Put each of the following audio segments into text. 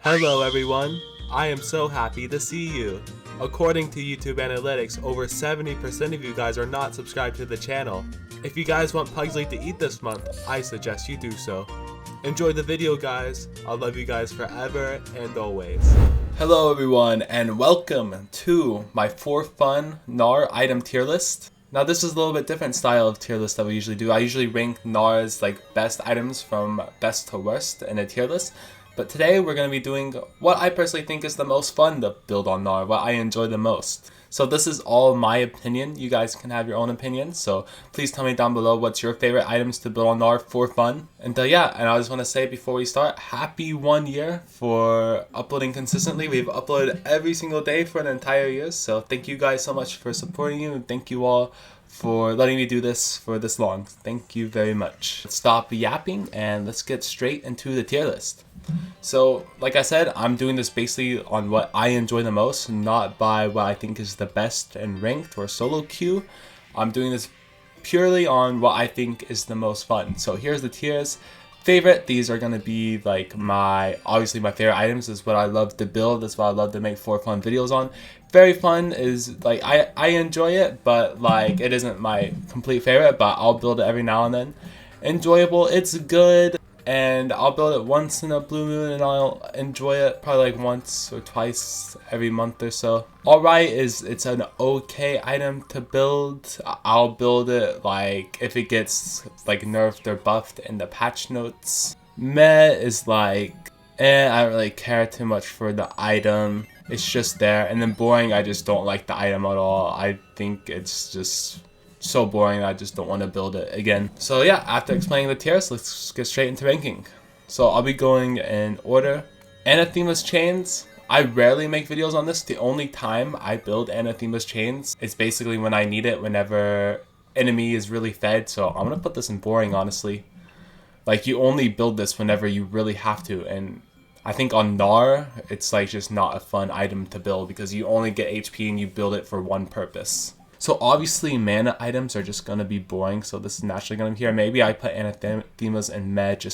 Hello everyone, I am so happy to see you. According to YouTube analytics, over 70% of you guys are not subscribed to the channel. If you guys want Pugsley to eat this month, I suggest you do so. Enjoy the video guys, I'll love you guys forever and always. Hello everyone and welcome to my for fun Gnar item tier list. Now this is a little bit different style of tier list that we usually do. I usually rank Gnar's best items from best to worst in a tier list. But today we're going to be doing what I personally think is the most fun to build on Gnar, what I enjoy the most. So this is all my opinion. You guys can have your own opinion. So please tell me down below what's your favorite items to build on Gnar for fun. And and I just want to say before we start, happy 1 year for uploading consistently. We've uploaded every single day for an entire year. So thank you guys so much for supporting you. And thank you all for letting me do this for this long. Thank you very much. Let's stop yapping and let's get straight into the tier list. So, like I said, I'm doing this basically on what I enjoy the most, not by what I think is the best in ranked or solo queue. I'm doing this purely on what I think is the most fun. So here's the tiers. Favorite, these are going to be obviously my favorite items is what I love to build. That's what I love to make for fun videos on. Very fun is I enjoy it, but it isn't my complete favorite, but I'll build it every now and then. Enjoyable, it's good. And I'll build it once in a blue moon and I'll enjoy it probably once or twice every month or so. Alright it's an okay item to build. I'll build it if it gets nerfed or buffed in the patch notes. Meh is I don't really care too much for the item. It's just there. And then boring, I just don't like the item at all. I think it's just so boring, I just don't want to build it again. So yeah, after explaining the tiers, let's get straight into ranking. So I'll be going in order. Anathema's chains, I rarely make videos on this. The only time I build Anathema's chains is basically when I need it, whenever enemy is really fed. So I'm gonna put this in boring, honestly. You only build this whenever you really have to, and I think on Gnar, it's just not a fun item to build because you only get HP and you build it for one purpose. So obviously mana items are just going to be boring, so this is naturally going to be here. Maybe I put Anathemas and Med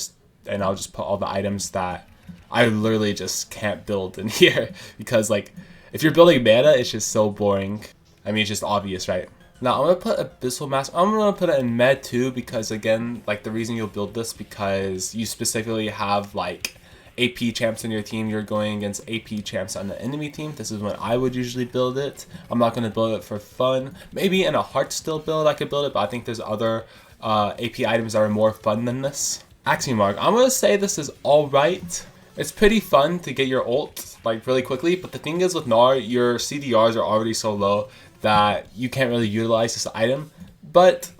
and I'll just put all the items that I literally just can't build in here. Because if you're building mana, it's just so boring. I mean, it's just obvious, right? Now I'm going to put Abyssal Mask. I'm going to put it in Med too because again, the reason you'll build this because you specifically have AP champs on your team, you're going against AP champs on the enemy team. This is when I would usually build it. I'm not going to build it for fun. Maybe in a Heartsteel build I could build it, but I think there's other AP items that are more fun than this. Axiom Mark, I'm going to say this is alright. It's pretty fun to get your ult really quickly, but the thing is with Gnar, your CDRs are already so low that you can't really utilize this item. But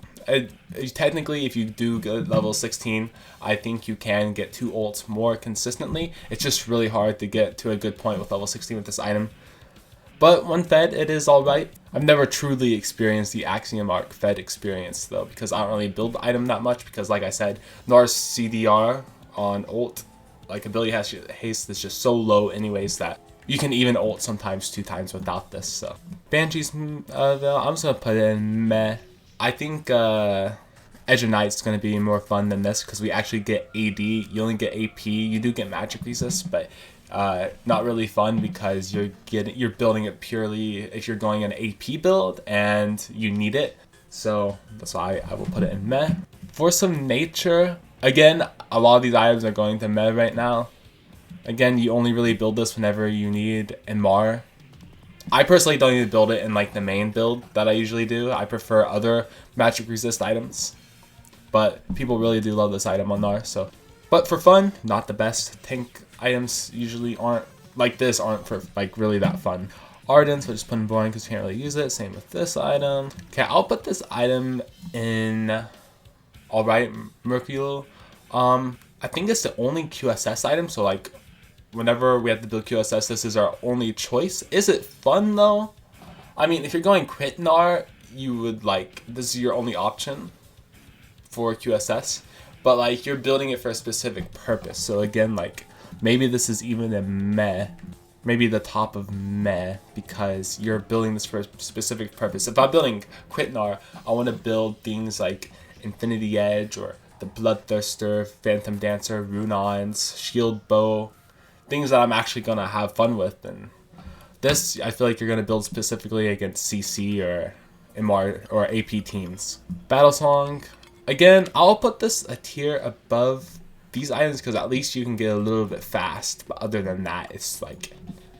technically, if you do get level 16, I think you can get 2 ults more consistently. It's just really hard to get to a good point with level 16 with this item. But when fed, it is alright. I've never truly experienced the Axiom Arc fed experience though, because I don't really build the item that much because like I said, Gnar's CDR on ult, ability haste is just so low anyways that you can even ult sometimes 2 times without this. So Banshee's, I'm just going to put it in meh. I think Edge of Night's going to be more fun than this because we actually get AD. You only get AP. You do get magic resist, but not really fun because you're building it purely if you're going an AP build and you need it. So that's why I will put it in meh. Force of Nature, again, a lot of these items are going to meh right now. Again, you only really build this whenever you need MR. I personally don't even build it in the main build that I usually do. I prefer other magic resist items. But people really do love this item on Gnar, so. But for fun, not the best. Tank items usually aren't for really that fun. Ardents, we'll just put in boring because we can't really use it. Same with this item. Okay, I'll put this item in alright, Mercule. I think it's the only QSS item, so whenever we have to build QSS, this is our only choice. Is it fun though? I mean, if you're going crit Gnar, you would this is your only option for QSS, but you're building it for a specific purpose. So again, maybe this is even a meh, maybe the top of meh because you're building this for a specific purpose. If I'm building crit Gnar, I want to build things like Infinity Edge or the Bloodthirster, Phantom Dancer, Runons, Shield Bow, things that I'm actually gonna have fun with. And this, I feel like you're gonna build specifically against CC or MR or AP teams. Battle Song, again, I'll put this a tier above these items because at least you can get a little bit fast. But other than that, it's like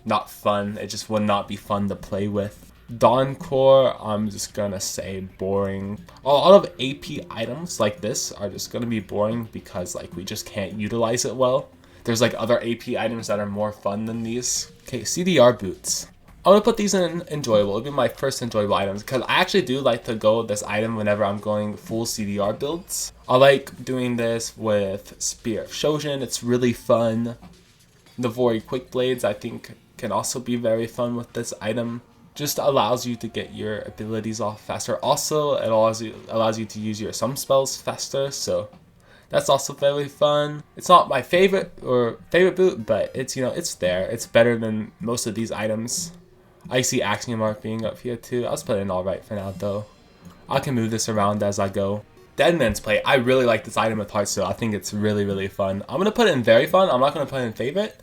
not fun. It just would not be fun to play with. Dawn Core, I'm just gonna say boring. A lot of AP items like this are just gonna be boring because like we just can't utilize it well. There's like other AP items that are more fun than these. Okay, CDR boots. I'm gonna put these in enjoyable. It'll be my first enjoyable items because I actually do like to go with this item whenever I'm going full CDR builds. I like doing this with Spear of Shojin. It's really fun. The Vori Quick Blades I think can also be very fun with this item. Just allows you to get your abilities off faster. Also, it allows you to use your some spells faster, so that's also very fun. It's not my favorite boot, but it's, you know, it's there. It's better than most of these items. I see Axiom Mark being up here too. I'll just put it in alright for now though. I can move this around as I go. Deadman's Plate. I really like this item with Heartsteel. I think it's really, really fun. I'm gonna put it in very fun. I'm not gonna put it in favorite.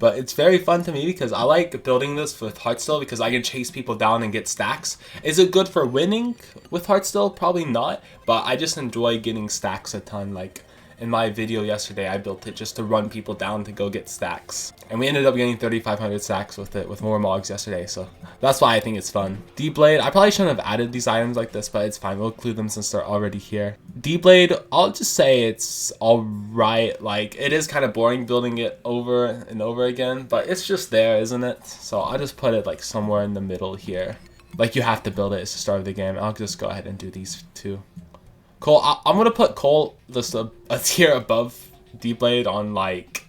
But it's very fun to me because I like building this with Heartsteel because I can chase people down and get stacks. Is it good for winning with Heartsteel? Probably not. But I just enjoy getting stacks a ton. Like in my video yesterday, I built it just to run people down to go get stacks. And we ended up getting 3,500 stacks with it with more mogs yesterday. So that's why I think it's fun. D-Blade. I probably shouldn't have added these items like this, but it's fine. We'll include them since they're already here. D-Blade, I'll just say it's alright. Like, it is kind of boring building it over and over again, but it's just there, isn't it? So I'll just put it like somewhere in the middle here. Like, you have to build it. It's the start of the game. I'll just go ahead and do these two. Cole, I'm going to put Cole just a tier above D-Blade on like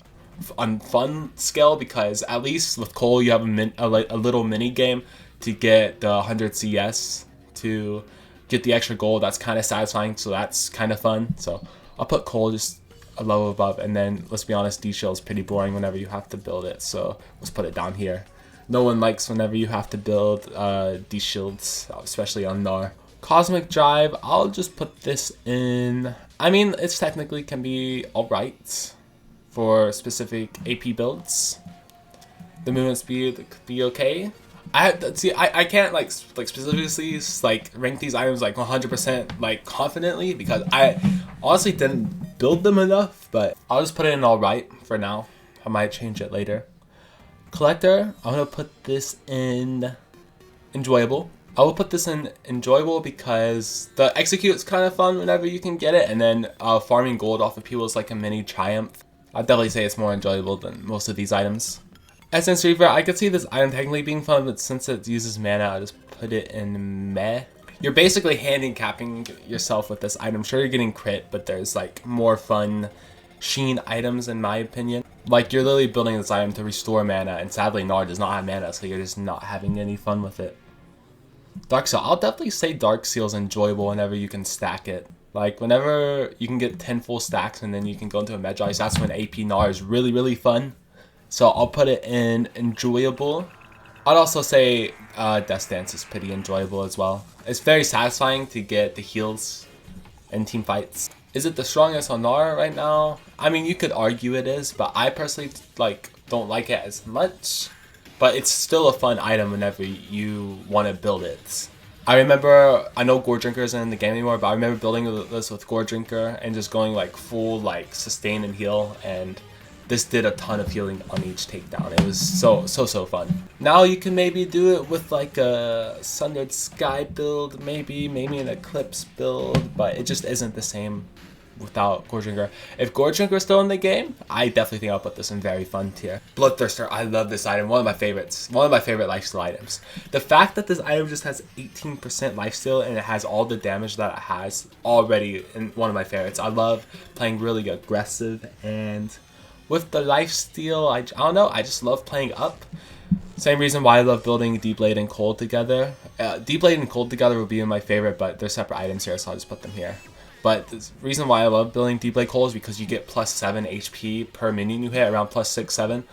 on fun scale because at least with Cole you have a little mini game to get the 100 CS to get the extra gold. That's kind of satisfying, so that's kind of fun. So I'll put Cole just a level above, and then let's be honest, D-Shield is pretty boring whenever you have to build it, so let's put it down here. No one likes whenever you have to build D-Shields, especially on Gnar. Cosmic Drive, I'll just put this in. I mean, it's technically can be alright for specific AP builds. The movement speed could be okay. I can't like specifically like rank these items like 100% like confidently because I honestly didn't build them enough, but I'll just put it in alright for now. I might change it later. Collector, I'm gonna put this in enjoyable. I will put this in enjoyable because the execute is kind of fun whenever you can get it, and then farming gold off of people is like a mini triumph. I'd definitely say it's more enjoyable than most of these items. Essence Reaver, I could see this item technically being fun, but since it uses mana, I'll just put it in meh. You're basically handicapping yourself with this item. Sure, you're getting crit, but there's like more fun Sheen items in my opinion. Like, you're literally building this item to restore mana, and sadly Gnar does not have mana, so you're just not having any fun with it. Dark Seal, I'll definitely say Dark Seal is enjoyable whenever you can stack it. Like, whenever you can get 10 full stacks and then you can go into a Medjay, that's when AP Gnar is really, really fun. So I'll put it in enjoyable. I'd also say Death Dance is pretty enjoyable as well. It's very satisfying to get the heals in team fights. Is it the strongest on Gnar right now? I mean, you could argue it is, but I personally don't like it as much. But it's still a fun item whenever you want to build it. I remember, I know Gore Drinker isn't in the game anymore, but I remember building this with Gore Drinker and just going like full like sustain and heal, and this did a ton of healing on each takedown. It was so fun. Now you can maybe do it with like a Sundered Sky build, maybe an Eclipse build, but it just isn't the same without Gore Drinker. If Gore Drinker is still in the game, I definitely think I'll put this in very fun tier. Bloodthirster, I love this item. One of my favorites. One of my favorite lifesteal items. The fact that this item just has 18% lifesteal and it has all the damage that it has already in one of my favorites. I love playing really aggressive, and with the lifesteal, I don't know, I just love playing up. Same reason why I love building D-Blade and Cold together. D-Blade and Cold together would be in my favorite, but they're separate items here, so I'll just put them here. But the reason why I love building D-Blade Cole is because you get plus 7 HP per minion you hit, around plus 6, 7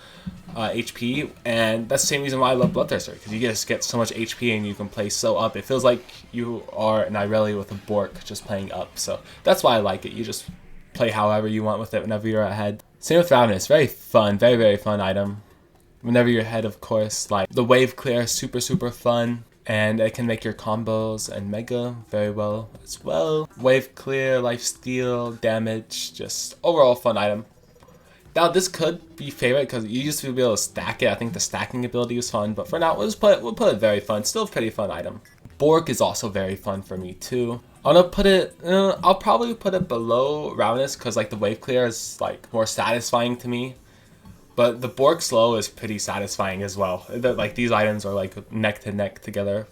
HP. And that's the same reason why I love Bloodthirster, because you just get so much HP and you can play so up. It feels like you are an Irelia with a Bork just playing up. So that's why I like it. You just play however you want with it whenever you're ahead. Same with Ravenous. Very fun. Very, very fun item. Whenever you're ahead, of course. Like, the wave clear is super, super fun. And it can make your combos and mega very well as well. Wave clear, life steal, damage. Just overall fun item. Now, this could be favorite because you used to be able to stack it. I think the stacking ability was fun. But for now, we'll put it very fun. Still a pretty fun item. Bork is also very fun for me too. I'm gonna put it, I'll probably put it below Ravenous because like the wave clear is like more satisfying to me. But the Bork slow is pretty satisfying as well. Like these items are like neck to neck together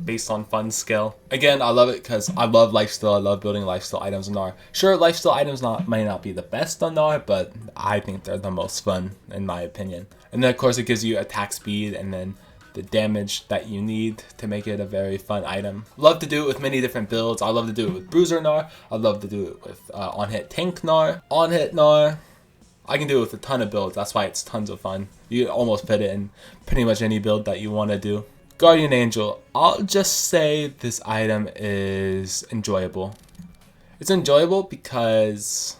based on fun skill. Again, I love it because I love lifesteal. I love building lifesteal items on Gnar. Sure, lifesteal items might not be the best on Gnar, but I think they're the most fun in my opinion. And then of course it gives you attack speed and then the damage that you need to make it a very fun item. Love to do it with many different builds. I love to do it with Bruiser Gnar. I love to do it with on-hit tank Gnar, on-hit Gnar. I can do it with a ton of builds. That's why it's tons of fun. You almost fit it in pretty much any build that you want to do. Guardian Angel. I'll just say this item is enjoyable. It's enjoyable because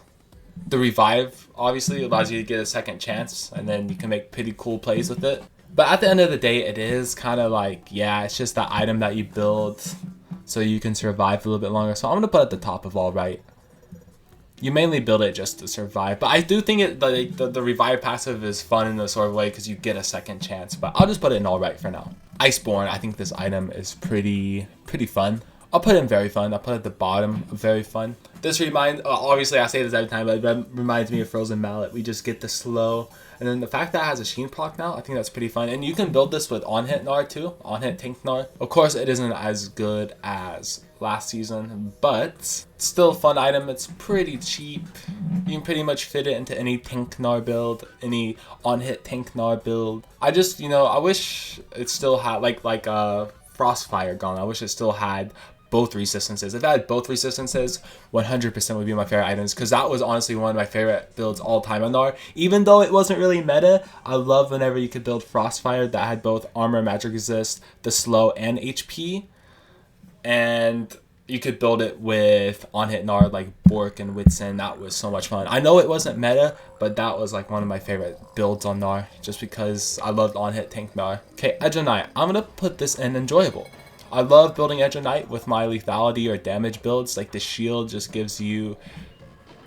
the revive obviously allows you to get a second chance and then you can make pretty cool plays with it. But at the end of the day, it is kind of like, yeah, it's just that item that you build so you can survive a little bit longer. So I'm going to put it at the top of all right. You mainly build it just to survive. But I do think the revive passive is fun in a sort of way because you get a second chance. But I'll just put it in all right for now. Iceborne, I think this item is pretty fun. I'll put it in very fun. I'll put it at the bottom of very fun. This reminds, obviously I say this every time, but it reminds me of Frozen Mallet. We just get the slow. And then the fact that it has a Sheen proc now, I think that's pretty fun. And you can build this with on-hit Gnar too. On-hit tank Gnar. Of course, it isn't as good as last season, but still a fun item. It's pretty cheap. You can pretty much fit it into any tank Gnar build, any on-hit tank Gnar build. I just, I wish it still had, like Frostfire Gone. I wish it still had both resistances. If I had both resistances, 100% would be my favorite items because that was honestly one of my favorite builds all time on Gnar. Even though it wasn't really meta, I love whenever you could build Frostfire that had both armor, magic resist, the slow, and HP. And you could build it with on-hit Gnar like Bork and Whitsun. That was so much fun. I know it wasn't meta, but that was like one of my favorite builds on Gnar just because I loved on-hit tank Gnar. Okay, Edge of Night. I'm going to put this in enjoyable. I love building Edge of Night with my lethality or damage builds. Like the shield just gives you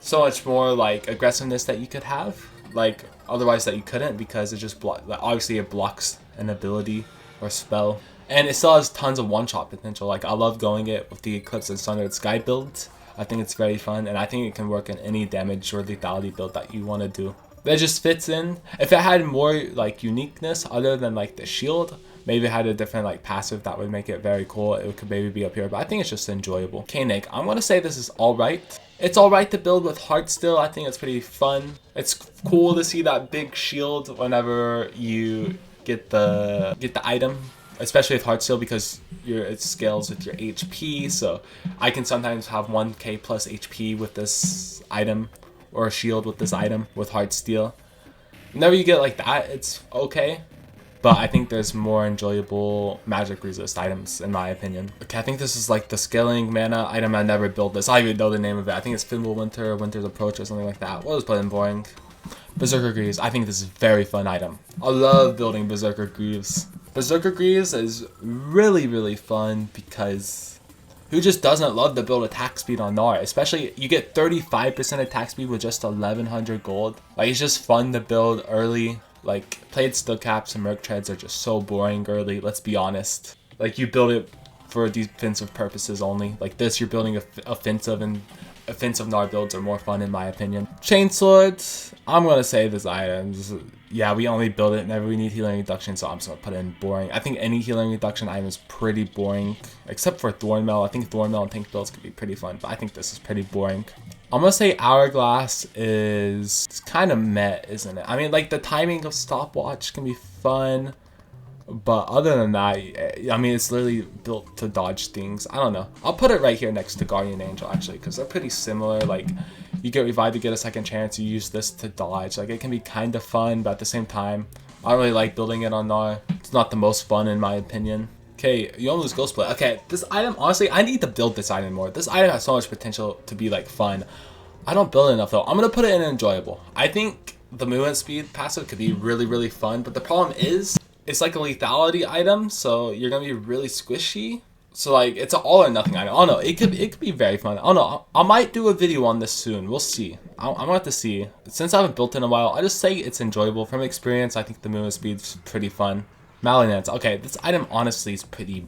so much more like aggressiveness that you could have. Like otherwise that you couldn't because it just obviously it blocks an ability or spell. And it still has tons of one-shot potential. Like I love going it with the Eclipse and Sundered Sky build. I think it's very fun and I think it can work in any damage or lethality build that you want to do. That just fits in. If it had more like uniqueness other than like the shield, maybe it had a different like passive that would make it very cool. It could maybe be up here, but I think it's just enjoyable. Koenig, I'm gonna say this is alright. It's alright to build with Heart still. I think it's pretty fun. It's cool to see that big shield whenever you get the item, especially with Heart still because it scales with your HP. So I can sometimes have 1k plus HP with this item or a shield with this item with Heart Steel. Whenever you get like that, it's okay. But I think there's more enjoyable magic resist items in my opinion. Okay, I think this is like the scaling mana item. I never built this. I don't even know the name of it. I think it's Fimbul Winter or Winter's Approach or something like that. We'll just put in boring. Berserker Greaves. I think this is a very fun item. I love building Berserker Greaves. Berserker Greaves is really fun because who just doesn't love to build attack speed on Gnar? Especially you get 35% attack speed with just 1100 gold. Like it's just fun to build early. Like Played Steel Caps and Merc Treads are just so boring early, let's be honest. Like you build it for defensive purposes only. Like this, you're building offensive, and offensive Gnar builds are more fun in my opinion. Chainsword, I'm gonna say this item. Yeah, we only build it whenever we need healing reduction, so I'm just gonna put it in boring. I think any healing reduction item is pretty boring, except for Thornmail. I think Thornmail and tank builds could be pretty fun, but I think this is pretty boring. I'm gonna say Hourglass is kind of meh, isn't it? I mean, like the timing of Stopwatch can be fun, but other than that, I mean, it's literally built to dodge things. I don't know. I'll put it right here next to Guardian Angel actually, because they're pretty similar. Like you get revived to get a second chance. You use this to dodge. Like it can be kind of fun, but at the same time, I don't really like building it on Gnar. It's not the most fun in my opinion. Okay, Yomu's Ghost Split. Okay, this item, honestly, I need to build this item more. This item has so much potential to be like fun. I don't build enough though. I'm gonna put it in enjoyable. I think the movement speed passive could be really fun, but the problem is it's like a lethality item, so you're gonna be really squishy. So like it's an all or nothing item. I don't know. It could be very fun. I don't know. I might do a video on this soon. We'll see. I'm gonna have to see. Since I haven't built it in a while, I just say it's enjoyable. From experience, I think the movement speed's pretty fun. Malinance. Okay, this item honestly is pretty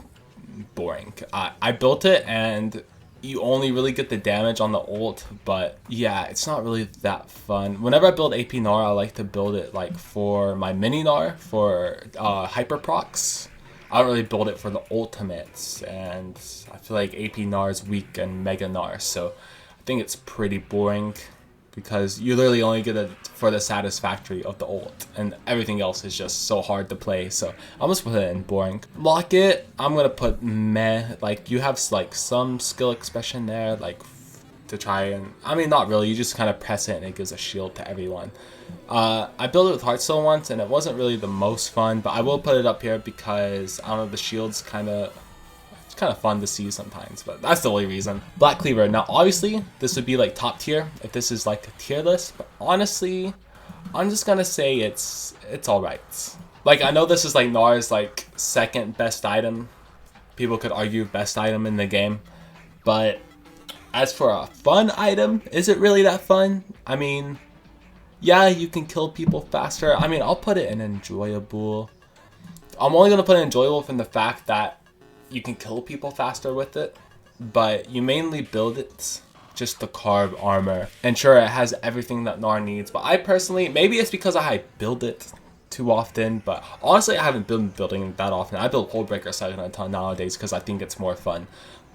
boring. I built it and you only really get the damage on the ult, but yeah, it's not really that fun. Whenever I build AP Gnar, I like to build it like for my mini Gnar for hyper procs. I don't really build it for the ultimates, and I feel like AP Gnar is weak and Mega Gnar, so I think it's pretty boring because you literally only get it for the satisfactory of the ult, and everything else is just so hard to play. So I'm just put it in boring. Locket, I'm gonna put meh. Like you have like some skill expression there, like to try and, I mean not really. You just kind of press it and it gives a shield to everyone. I built it with Hearthstone once and it wasn't really the most fun, but I will put it up here because I don't know, the shield's kind of fun to see sometimes, but that's the only reason. Black Cleaver. Now obviously this would be like top tier if this is like a tier list, but honestly I'm just gonna say it's alright. Like I know this is like Gnar's like second best item. People could argue best item in the game, but as for a fun item, is it really that fun? I mean, yeah, you can kill people faster. I mean, I'll put it in enjoyable. I'm only gonna put it in enjoyable from the fact that you can kill people faster with it, but you mainly build it just to carve armor. And sure, it has everything that Gnar needs, but I personally, maybe it's because I build it too often, but honestly, I haven't been building it that often. I build Hullbreaker second a ton nowadays because I think it's more fun.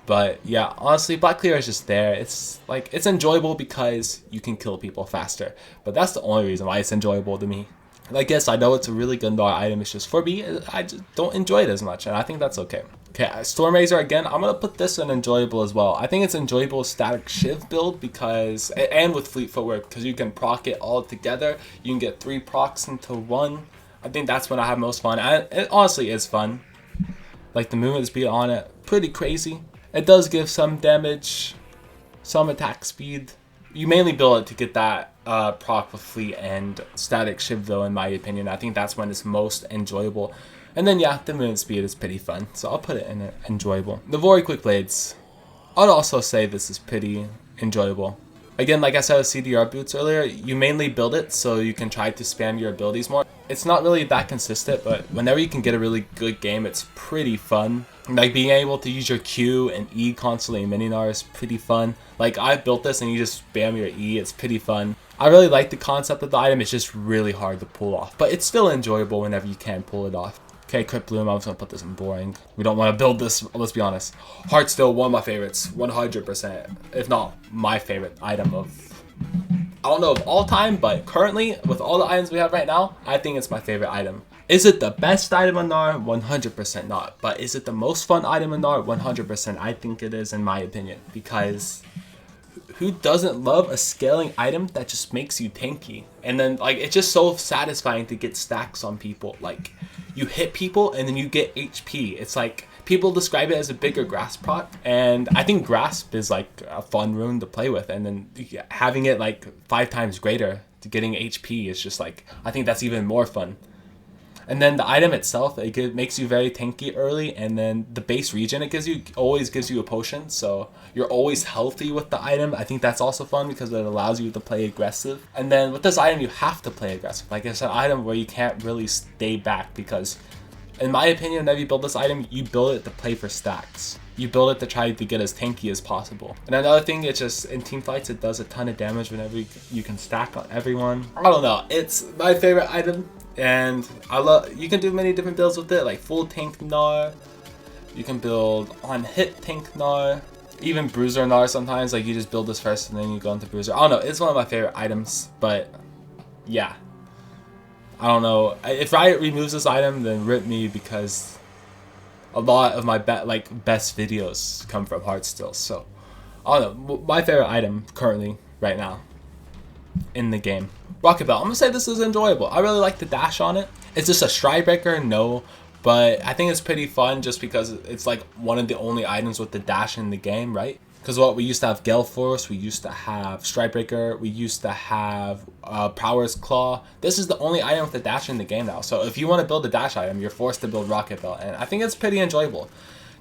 But yeah, honestly, Black Cleaver is just there. It's like, it's enjoyable because you can kill people faster. But that's the only reason why it's enjoyable to me. And I guess I know it's a really good Gnar item. It's just for me, I just don't enjoy it as much. And I think that's okay. Okay, Storm Razor again. I'm going to put this in enjoyable as well. I think it's enjoyable static Shiv build because, and with Fleet Footwork, because you can proc it all together. You can get 3 procs into 1. I think that's when I have most fun. And it honestly is fun. Like the movement speed on it, pretty crazy. It does give some damage, some attack speed. You mainly build it to get that proc with Fleet and Static Shiv though, in my opinion. I think that's when it's most enjoyable. And then yeah, the movement speed is pretty fun, so I'll put it in enjoyable. The Vori Quick Blades, I'd also say this is pretty enjoyable. Again, like I said with CDR boots earlier, you mainly build it so you can try to spam your abilities more. It's not really that consistent, but whenever you can get a really good game, it's pretty fun. Like being able to use your Q and E constantly in Mini Gnar is pretty fun. Like I built this and you just spam your E, it's pretty fun. I really like the concept of the item, it's just really hard to pull off. But it's still enjoyable whenever you can pull it off. Okay, Crypt Bloom, I'm just gonna put this in boring. We don't want to build this, let's be honest. Heart's still one of my favorites, 100%. If not my favorite item of, I don't know of all time, but currently, with all the items we have right now, I think it's my favorite item. Is it the best item in Gnar? 100% not. But is it the most fun item in Gnar? 100%. I think it is, in my opinion. Because who doesn't love a scaling item that just makes you tanky? And then, like, it's just so satisfying to get stacks on people. Like, you hit people and then you get HP. It's like, people describe it as a bigger grasp proc, and I think grasp is like a fun rune to play with, and then having it like 5 times greater to getting HP is just like, I think that's even more fun. And then the item itself, it makes you very tanky early, and then the base regen it gives you always gives you a potion, so you're always healthy with the item. I think that's also fun because it allows you to play aggressive. And then with this item, you have to play aggressive. Like it's an item where you can't really stay back because, in my opinion, whenever you build this item, you build it to play for stacks. You build it to try to get as tanky as possible. And another thing, it's just in team fights, it does a ton of damage whenever you can stack on everyone. I don't know, it's my favorite item. And I love, you can do many different builds with it, like full tank Gnar. You can build on hit tank Gnar. Even bruiser Gnar sometimes, like you just build this first and then you go into bruiser. I don't know, it's one of my favorite items, but yeah. I don't know, if Riot removes this item, then rip me, because a lot of my best videos come from Heart still. So I don't know, my favorite item currently right now in the game, Rocket Belt. I'm gonna say this is enjoyable. I really like the dash on it. Is this a stride breaker? No, but I think it's pretty fun just because it's like one of the only items with the dash in the game, right? Because what we used to have Gale Force, we used to have Strikebreaker, we used to have Power's Claw. This is the only item with a dash in the game now. So if you want to build a dash item, you're forced to build Rocket Belt, and I think it's pretty enjoyable.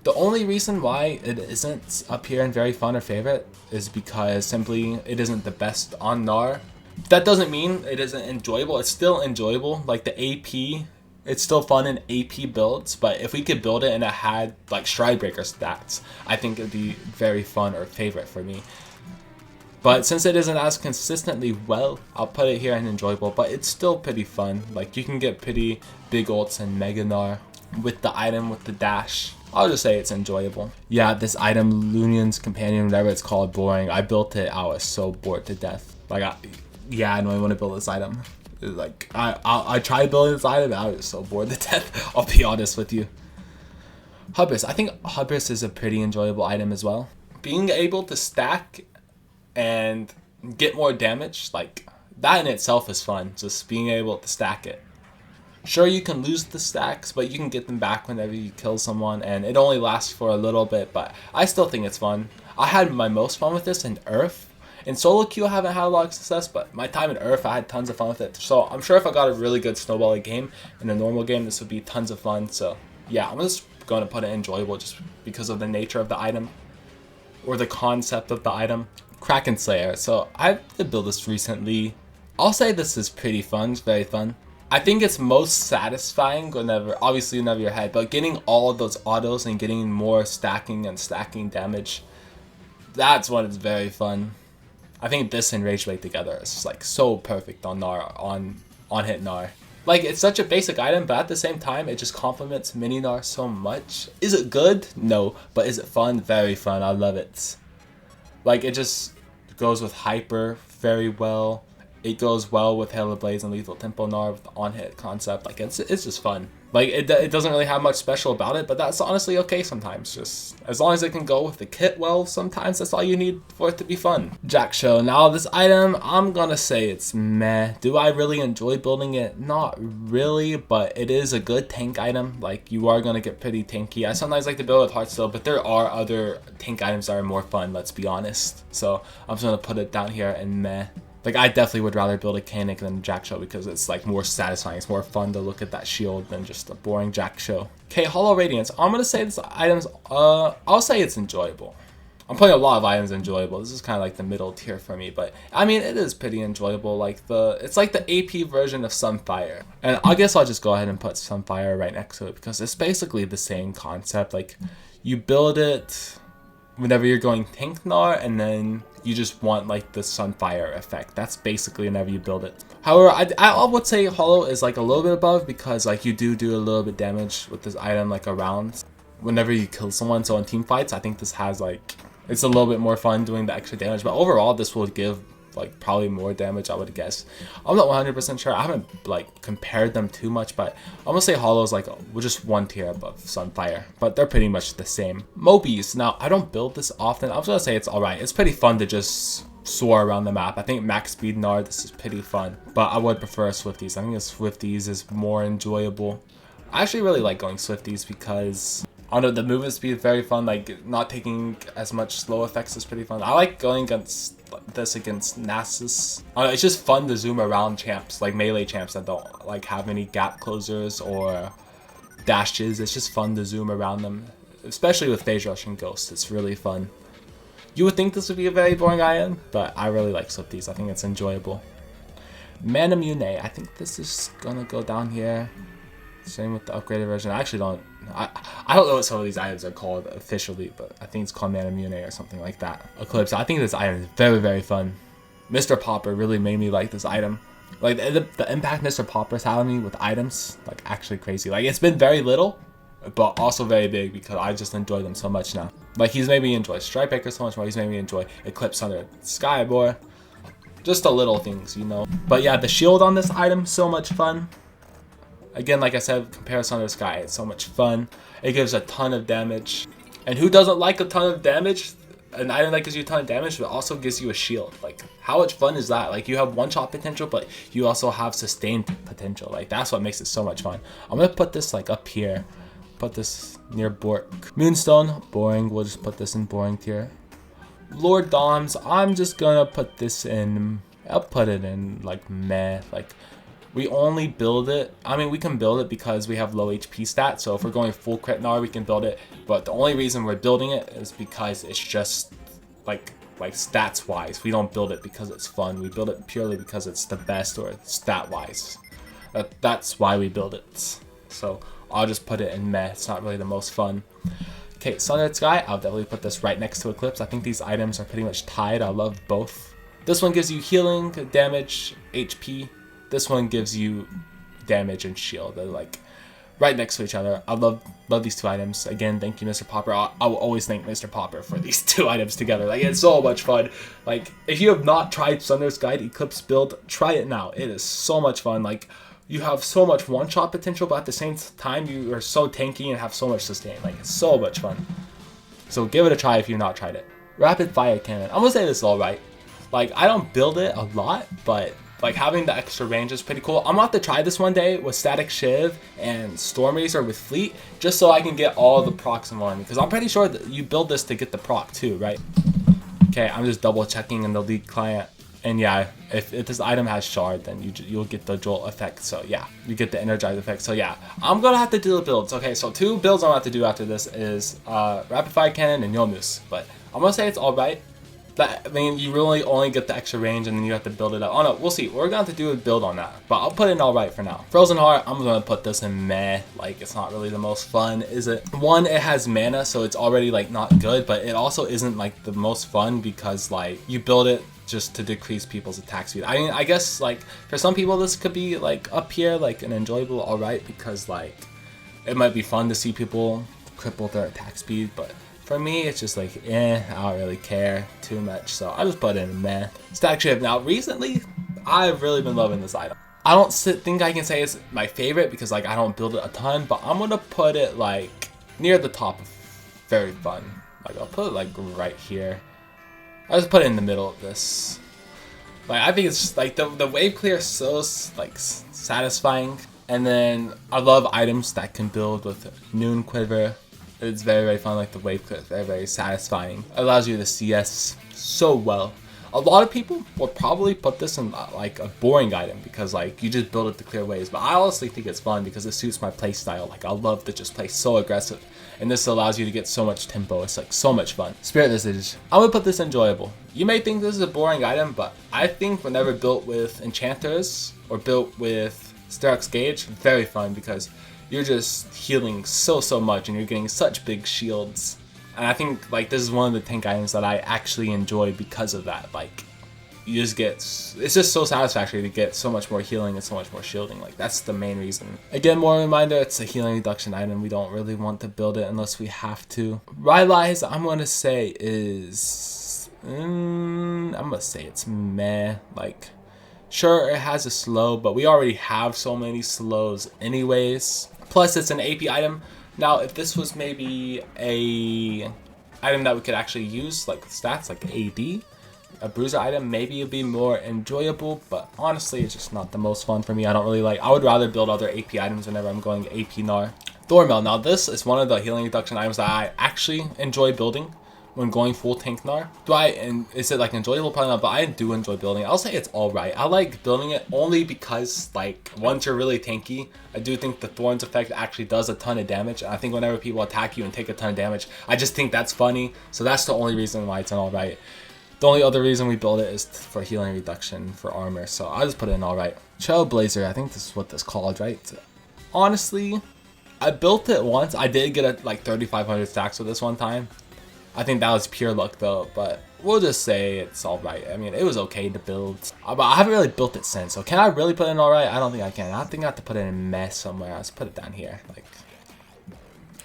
The only reason why it isn't up here and very fun or favorite is because simply it isn't the best on Gnar. That doesn't mean it isn't enjoyable. It's still enjoyable. Like the AP, it's still fun in AP builds, but if we could build it and it had like Strikebreaker stats, I think it'd be very fun or favorite for me. But since it isn't as consistently well, I'll put it here in enjoyable, but it's still pretty fun. Like you can get pretty big ults in Mega Gnar with the item with the dash. I'll just say it's enjoyable. Yeah, this item, Lunion's Companion, whatever it's called, boring. I built it, I was so bored to death. Like, I don't want to build this item. Like, I tried building this item, and I was so bored to death. I'll be honest with you. Hubris. I think Hubris is a pretty enjoyable item as well. Being able to stack and get more damage, like, that in itself is fun. Just being able to stack it. Sure, you can lose the stacks, but you can get them back whenever you kill someone, and it only lasts for a little bit, but I still think it's fun. I had my most fun with this in Earth. In solo queue, I haven't had a lot of success, but my time in Earth, I had tons of fun with it. So I'm sure if I got a really good snowballing game in a normal game, this would be tons of fun. So yeah, I'm just going to put it enjoyable just because of the nature of the item or the concept of the item. Kraken Slayer. So I did build this recently. I'll say this is pretty fun. It's very fun. I think it's most satisfying whenever you're ahead, but getting all of those autos and getting more stacking and stacking damage, that's when it's very fun. I think this and Rage Blade together is like so perfect on Gnar, on hit Gnar. Like, it's such a basic item, but at the same time, it just complements mini Gnar so much. Is it good? No. But is it fun? Very fun. I love it. Like, it just goes with Hyper very well. It goes well with Hail of Blaze and Lethal Tempo Gnar with the on-hit concept. Like, it's just fun. Like, it doesn't really have much special about it, but that's honestly okay sometimes. Just as long as it can go with the kit well, sometimes that's all you need for it to be fun. Jack Show. Now, this item, I'm gonna say it's meh. Do I really enjoy building it? Not really, but it is a good tank item. Like, you are gonna get pretty tanky. I sometimes like to build with Heartsteel, but there are other tank items that are more fun, let's be honest. So, I'm just gonna put it down here and meh. Like, I definitely would rather build a Kanik than Jack Show because it's, like, more satisfying. It's more fun to look at that shield than just a boring Jack Show. Okay, Hollow Radiance. I'm going to say this item's, I'll say it's enjoyable. I'm putting a lot of items enjoyable. This is kind of like the middle tier for me, but, I mean, it is pretty enjoyable. Like, it's like the AP version of Sunfire. And I guess I'll just go ahead and put Sunfire right next to it because it's basically the same concept. Like, you build it whenever you're going tank Gnar, and then you just want like the Sunfire effect. That's basically whenever you build it. However, I would say Hollow is like a little bit above because like you do a little bit damage with this item like around whenever you kill someone. So in team fights, I think this has like, it's a little bit more fun doing the extra damage, but overall this will give like probably more damage, I would guess. I'm not 100% sure. I haven't like compared them too much, but I'm gonna say Hollow's like just one tier above Sunfire, but they're pretty much the same. Mobies. Now, I don't build this often. I was gonna say it's alright. It's pretty fun to just soar around the map. I think max speed Gnar, this is pretty fun, but I would prefer Swifties. I think the Swifties is more enjoyable. I actually really like going Swifties because I don't know, the movement speed is very fun. Like, not taking as much slow effects is pretty fun. I like going against this against Nasus. It's just fun to zoom around champs, like melee champs that don't like have any gap closers or dashes. It's just fun to zoom around them, especially with Phase Rush and Ghost. It's really fun. You would think this would be a very boring item, but I really like Swifties. I think it's enjoyable. Manamune. I think this is gonna go down here. Same with the upgraded version. I actually don't. I don't know what some of these items are called officially, but I think it's called Manamune or something like that. Eclipse. I think this item is very, very fun. Mr. Popper really made me like this item. Like the impact Mr. Popper's had on me with items, like actually crazy. Like it's been very little, but also very big because I just enjoy them so much now. Like he's made me enjoy Strikebreaker so much more. He's made me enjoy Eclipse under Skyboy. Just the little things, you know. But yeah, the shield on this item, so much fun. Again, like I said, comparison to the sky, it's so much fun. It gives a ton of damage. And who doesn't like a ton of damage? An item that gives you a ton of damage, but also gives you a shield. Like, how much fun is that? Like, you have one-shot potential, but you also have sustained potential. Like, that's what makes it so much fun. I'm gonna put this, like, up here. Put this near Bork. Moonstone, boring. We'll just put this in boring tier. Lord Doms, I'm just gonna put this in, I'll put it in like meh. Like, we only build it, I mean we can build it because we have low HP stats, so if we're going full crit Gnar we can build it, but the only reason we're building it is because it's just like stats wise. We don't build it because it's fun, we build it purely because it's the best or stat wise. That's why we build it. So I'll just put it in meh, it's not really the most fun. Okay, Sunlit Sky, I'll definitely put this right next to Eclipse. I think these items are pretty much tied, I love both. This one gives you healing, damage, HP. This one gives you damage and shield. They're like right next to each other. I love these two items. Again, thank you, Mr. Popper. I will always thank Mr. Popper for these two items together. Like, it's so much fun. Like, if you have not tried Sunder's Guide Eclipse build, try it now. It is so much fun. Like, you have so much one-shot potential, but at the same time, you are so tanky and have so much sustain. Like, it's so much fun. So give it a try if you've not tried it. Rapid Fire Cannon. I'm gonna say this is alright. Like, I don't build it a lot, but like having the extra range is pretty cool. I'm gonna have to try this one day with Static Shiv and Storm Razor with Fleet, just so I can get all the procs in one, because I'm pretty sure that you build this to get the proc too, right? Okay, I'm just double checking in the league client, and yeah, if this item has shard, then you'll get the jolt effect. So yeah, you get the energize effect. So yeah, I'm gonna have to do the builds. Okay, so 2 builds I'm gonna have to do after this is Rapid Fire Cannon and Yomus, but I'm gonna say it's alright. I mean, you really only get the extra range and then you have to build it up. Oh no, we'll see. We're going to have to do a build on that. But I'll put it in alright for now. Frozen Heart, I'm going to put this in meh. Like, it's not really the most fun, is it? One, it has mana, so it's already like not good. But it also isn't like the most fun because like you build it just to decrease people's attack speed. I mean, I guess like for some people this could be like up here, like an enjoyable alright, because like it might be fun to see people cripple their attack speed, but for me, it's just like, I don't really care too much, so I just put it in meh. Static Shiv. Now, recently, I've really been loving this item. I don't think I can say it's my favorite because like I don't build it a ton, but I'm gonna put it like near the top of very fun. Like I'll put it like right here. I just put it in the middle of this. Like I think it's just, like the wave clear is so like satisfying, and then I love items that can build with Noon Quiver. It's very, very fun, like the wave clip, very, very satisfying. It allows you to CS so well. A lot of people will probably put this in like a boring item because like you just build it to clear waves, but I honestly think it's fun because it suits my play style. Like I love to just play so aggressive, and this allows you to get so much tempo. It's like so much fun. Spirit Visage, I'm gonna put this enjoyable. You may think this is a boring item, but I think whenever built with Enchanters or built with Sterix Gauge, very fun because you're just healing so much and you're getting such big shields. And I think like this is one of the tank items that I actually enjoy because of that. Like you just get, it's just so satisfactory to get so much more healing and so much more shielding. Like that's the main reason. Again, more reminder, it's a healing reduction item. We don't really want to build it unless we have to. Rylai's, I'm gonna say is, I'm gonna say it's meh. Like sure, it has a slow, but we already have so many slows anyways. Plus, it's an AP item. Now, if this was maybe a item that we could actually use, like stats, like AD, a bruiser item, maybe it'd be more enjoyable, but honestly, it's just not the most fun for me. I don't really like, I would rather build other AP items whenever I'm going AP Gnar. Thornmail, now this is one of the healing reduction items that I actually enjoy building when going full tank Gnar. And is it like enjoyable? Probably not, but I do enjoy building it. I'll say it's alright. I like building it only because like once you're really tanky, I do think the Thorns effect actually does a ton of damage. I think whenever people attack you and take a ton of damage, I just think that's funny. So that's the only reason why it's an alright. The only other reason we build it is for healing reduction for armor. So I'll just put it in alright. Trailblazer, I think this is what this called, right? Honestly, I built it once. I did get like 3,500 stacks with this one time. I think that was pure luck though, but we'll just say it's alright. I mean, it was okay to build, but I haven't really built it since. So can I really put it in alright? I don't think I can. I think I have to put it in mess somewhere. Let's put it down here. Like,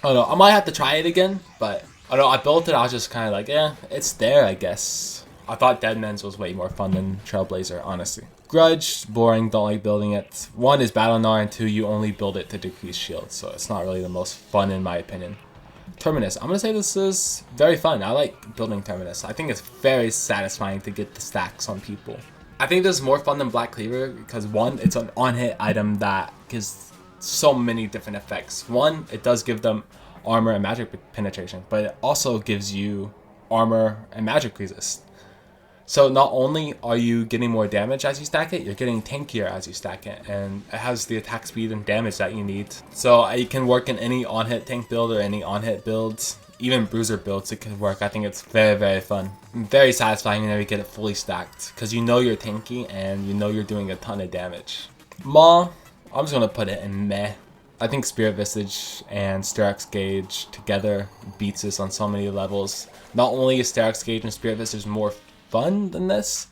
I don't know. I might have to try it again, but I don't know. I built it. I was just kind of like, yeah, it's there, I guess. I thought Deadman's was way more fun than Trailblazer, honestly. Grudge, boring, don't like building it. 1 is Battle Gnar, and 2, you only build it to decrease shields, so it's not really the most fun in my opinion. Terminus, I'm gonna say this is very fun. I like building Terminus. I think it's very satisfying to get the stacks on people. I think this is more fun than Black Cleaver because 1, it's an on-hit item that gives so many different effects. 1, it does give them armor and magic penetration, but it also gives you armor and magic resist. So not only are you getting more damage as you stack it, you're getting tankier as you stack it, and it has the attack speed and damage that you need. So it can work in any on-hit tank build or any on-hit builds, even bruiser builds it can work. I think it's very, very fun. Very satisfying whenever you get it fully stacked, because you know you're tanky and you know you're doing a ton of damage. Maw, I'm just going to put it in meh. I think Spirit Visage and Styrax Gauge together beats this on so many levels. Not only is Styrax Gauge and Spirit Visage more fun than this,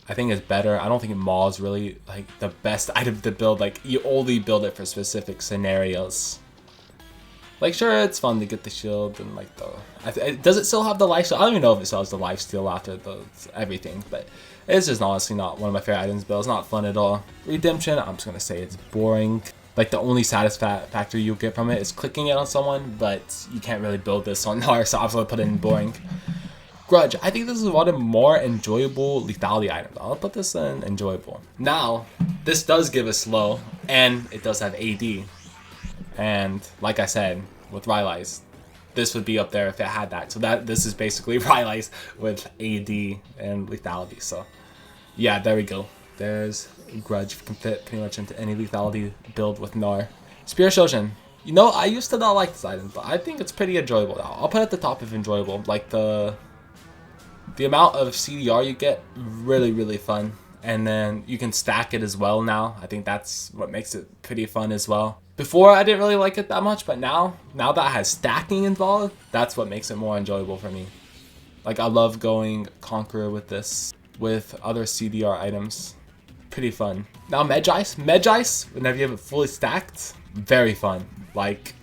I think it's better. I don't think Maw is really like the best item to build. Like, you only build it for specific scenarios. Like, sure, it's fun to get the shield and like does it still have the lifesteal? I don't even know if it still has the lifesteal after everything, but it's just honestly not one of my favorite items to build. It's not fun at all. Redemption, I'm just gonna say it's boring. Like, the only satisfactory you'll get from it is clicking it on someone, but you can't really build this on Gnar, so I'm just gonna put it in boring. Grudge, I think this is one of the more enjoyable lethality items. I'll put this in enjoyable. Now, this does give us slow, and it does have AD. And like I said, with Rylai's, this would be up there if it had that. So this is basically Rylai's with AD and lethality. So yeah, there we go. There's Grudge. Can fit pretty much into any lethality build with Gnar. Spear Shoshin. You know, I used to not like this item, but I think it's pretty enjoyable now. I'll put it at the top of enjoyable. Like, the amount of CDR you get, really, really fun. And then you can stack it as well now. I think that's what makes it pretty fun as well. Before, I didn't really like it that much, but now that it has stacking involved, that's what makes it more enjoyable for me. Like, I love going Conqueror with this, with other CDR items. Pretty fun. Now, Medjais, whenever you have it fully stacked, very fun. Like,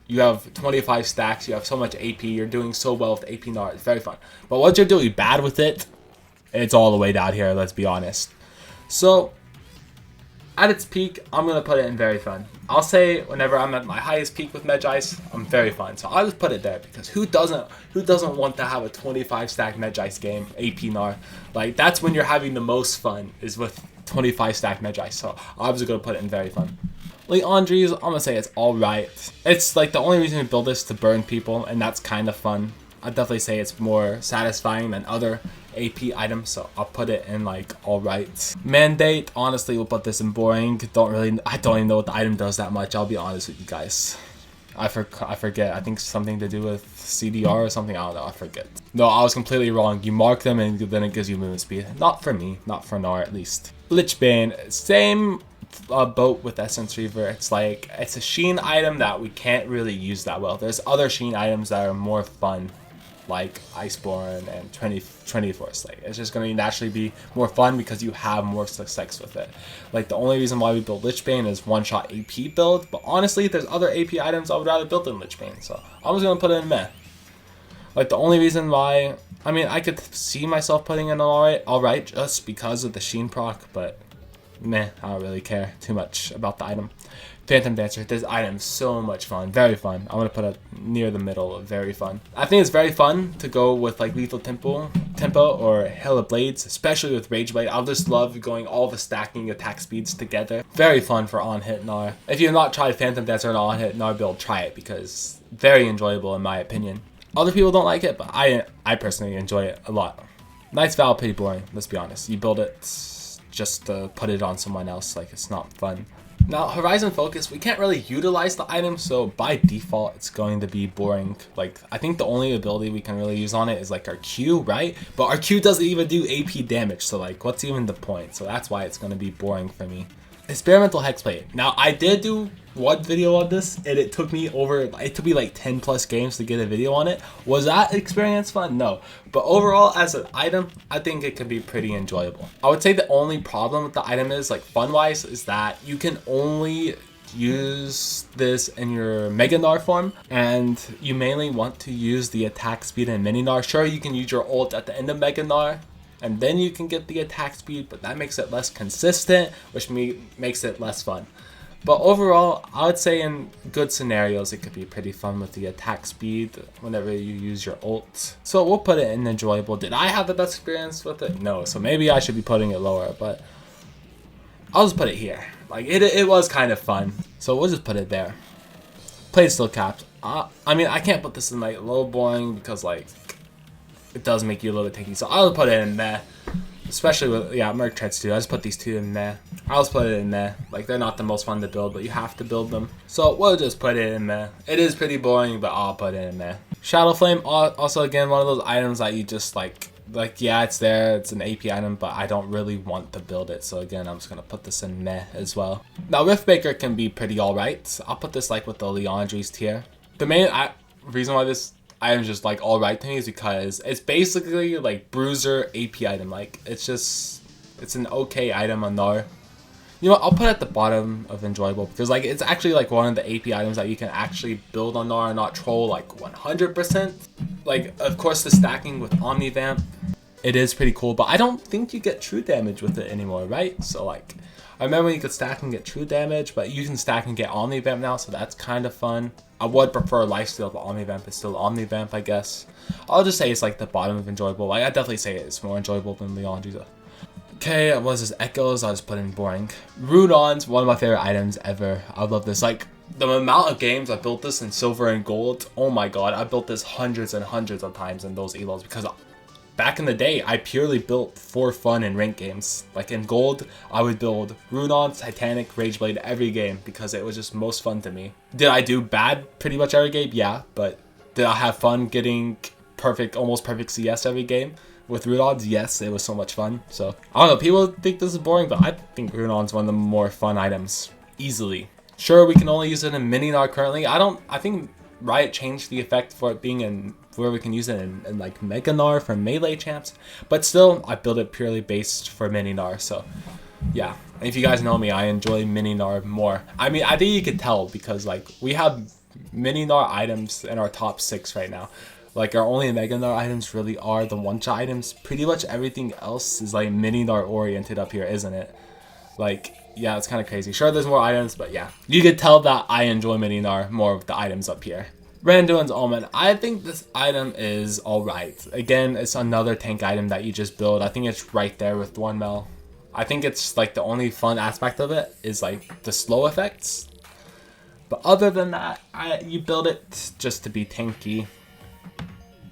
you have 25 stacks, you have so much AP, you're doing so well with AP Gnar, it's very fun. But once you're doing bad with it, it's all the way down here, let's be honest. So, at its peak, I'm going to put it in very fun. I'll say whenever I'm at my highest peak with Medjais, I'm very fun. So I'll just put it there, because who doesn't want to have a 25 stack Medjais game, AP Gnar? Like, that's when you're having the most fun, is with 25 stack Medjais. So I'm just going to put it in very fun. Leandri's, I'm going to say it's alright. It's like the only reason we build this is to burn people, and that's kind of fun. I'd definitely say it's more satisfying than other AP items, so I'll put it in like alright. Mandate, honestly, we'll put this in boring. I don't even know what the item does that much, I'll be honest with you guys. I forget. I think something to do with CDR or something. I don't know. I forget. No, I was completely wrong. You mark them and then it gives you movement speed. Not for me. Not for Gnar, at least. Lichbane, same boat with Essence Reaver. It's like, it's a Sheen item that we can't really use that well. There's other Sheen items that are more fun, like Iceborne and 24 Slate. It's just going to naturally be more fun because you have more success with it. Like, the only reason why we build Lichbane is one-shot AP build, but honestly, there's other AP items I would rather build than Lichbane, so I'm just going to put it in meh. Like, the only reason why, I mean, I could see myself putting in alright just because of the Sheen proc, but meh, I don't really care too much about the item. Phantom Dancer, this item is so much fun, very fun. I'm going to put it near the middle of very fun. I think it's very fun to go with like Lethal Tempo or Hail of Blades, especially with Rage Blade. I'll just love going all the stacking attack speeds together. Very fun for on-hit Gnar. If you've not tried Phantom Dancer and on-hit Gnar build, try it because very enjoyable in my opinion. Other people don't like it, but I personally enjoy it a lot. Knight's Vow, pretty boring, let's be honest. You build it just to put it on someone else, like it's not fun. Now, Horizon Focus, we can't really utilize the item, so by default, it's going to be boring. Like, I think the only ability we can really use on it is like our Q, right? But our Q doesn't even do AP damage, so like, what's even the point? So that's why it's going to be boring for me. Experimental Hexblade. Now, I did do one video on this, and it took me like 10 plus games to get a video on it. Was that experience fun? No. But overall, as an item, I think it can be pretty enjoyable. I would say the only problem with the item is, like, fun-wise, is that you can only use this in your Mega Gnar form, and you mainly want to use the attack speed in Mini Gnar. Sure, you can use your ult at the end of Mega Gnar, and then you can get the attack speed, but that makes it less consistent, which makes it less fun. But overall, I would say in good scenarios, it could be pretty fun with the attack speed whenever you use your ult. So we'll put it in enjoyable. Did I have the best experience with it? No, so maybe I should be putting it lower, but I'll just put it here. Like, it was kind of fun, so we'll just put it there. Play still capped. I mean, I can't put this in like low boring because like, it does make you a little bit tanky. So I'll put it in there. Especially with, yeah, Merc Treads too. I just put these two in there. I'll just put it in there. Like, they're not the most fun to build, but you have to build them. So we'll just put it in there. It is pretty boring, but I'll put it in there. Shadow Flame, also again, one of those items that you just like, yeah, it's there. It's an AP item, but I don't really want to build it. So again, I'm just going to put this in meh as well. Now, Riftbreaker can be pretty alright. I'll put this like with the Leandry's tier. The main reason why this item's just like alright to me is because it's basically like Bruiser AP item. Like, it's an okay item on Gnar. You know what, I'll put it at the bottom of enjoyable because like it's actually like one of the AP items that you can actually build on Gnar and not troll like 100%. Like, of course, the stacking with Omnivamp, it is pretty cool, but I don't think you get true damage with it anymore, right? So like, I remember you could stack and get true damage, but you can stack and get Omnivamp now, so that's kind of fun. I would prefer Lifesteal, but Omnivamp is still Omnivamp, I guess. I'll just say it's like the bottom of enjoyable. Like, I definitely say it's more enjoyable than Leandry's. Okay, what is this? Echoes, I'll just put in boring. Rudon's one of my favorite items ever. I love this. Like, the amount of games I built this in silver and gold, oh my god, I built this hundreds and hundreds of times in those elos because back in the day, I purely built for fun in ranked games. Like in gold, I would build Rudon, Titanic, Rageblade every game because it was just most fun to me. Did I do bad pretty much every game? Yeah, but did I have fun getting perfect, almost perfect CS every game? With Rudons, yes, it was so much fun. So, I don't know, people think this is boring, but I think Rudon's one of the more fun items. Easily. Sure, we can only use it in Mini Gnar currently. I think Riot changed the effect for it being in where we can use it in like Mega Gnar for melee champs. But still, I built it purely based for Mini Gnar, so yeah. And if you guys know me, I enjoy Mini Gnar more. I mean, I think you could tell because like we have Mini Gnar items in our top 6 right now. Like, our only Mega Gnar items really are the one-shot items. Pretty much everything else is, like, Mini Gnar oriented up here, isn't it? Like, yeah, it's kind of crazy. Sure, there's more items, but yeah. You could tell that I enjoy Mini Gnar more with the items up here. Randuin's Omen. I think this item is alright. Again, it's another tank item that you just build. I think it's right there with Thornmail. I think it's, like, the only fun aspect of it is, like, the slow effects. But other than that, you build it just to be tanky.